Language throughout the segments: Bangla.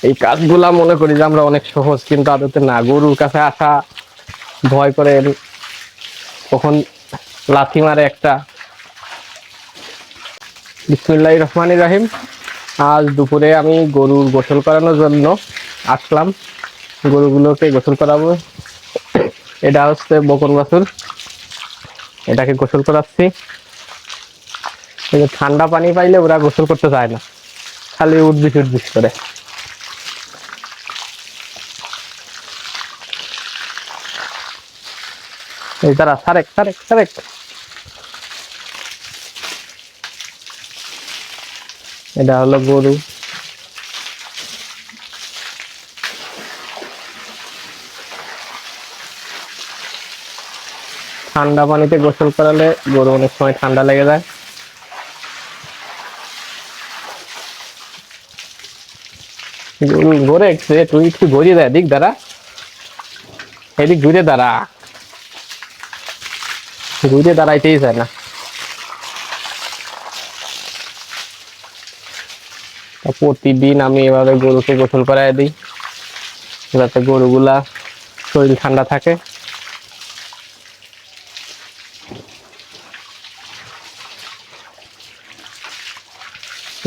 এই কাজগুলা মনে করি যে আমরা অনেক সহজ, কিন্তু আদতে না। গরুর কাছে আসা ভয় করে, কখন লাথি মারে একটা। বিসমিল্লাহির রহমানির রহিম। আজ দুপুরে আমি গরুর গোসল করানোর জন্য আসলাম। গরুগুলোকে গোসল করাবো। এটা হচ্ছে বকন বাছুর, এটাকে গোসল করাচ্ছি। ঠান্ডা পানি পাইলে ওরা গোসল করতে চায় না, খালি উদ্বিস উদ্বিস করে। এই তারা সারেক সারেক সারেক। এটা হলো গরু। ঠান্ডা পানিতে গোসল করালে গরু অনেক সময় ঠান্ডা লেগে যায়। গরু ঘুরে তুই একটু ঘুরিয়ে দেয়, দিক দাঁড়া, এদিক ঘুরে দাঁড়া, ঘুরে দাঁড়াইতেই চায় না। প্রতিদিন আমি এভাবে গরুকে গোসল করাই দিই, যাতে গরুগুলা শরীর ঠান্ডা থাকে।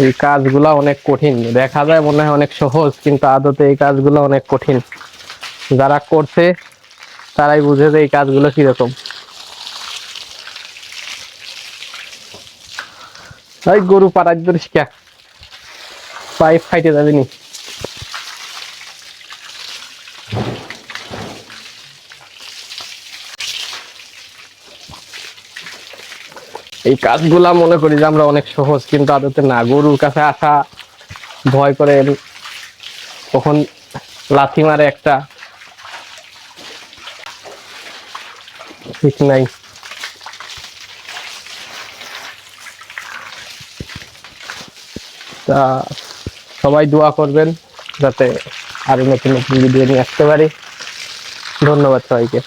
এই কাজগুলা অনেক কঠিন, দেখা যায় মনে হয় অনেক সহজ, কিন্তু আদতে এই কাজগুলো অনেক কঠিন। যারা করছে তারাই বুঝে যে এই কাজগুলো কিরকম। ওই গরু পাড়ার ধরিস কে, পাইপ ফাইটে যাবি নি। এই কাজগুলা মনে করি যে আমরা অনেক সহজ, কিন্তু আদতে না। গরুর কাছে আসা ভয় করে, কখন লাথি মারে একটা, ঠিক নাই। তা সবাই দোয়া করবেন যাতে আরো নতুন নতুন ভিডিও নিয়ে আসতে পারি। ধন্যবাদ সবাইকে।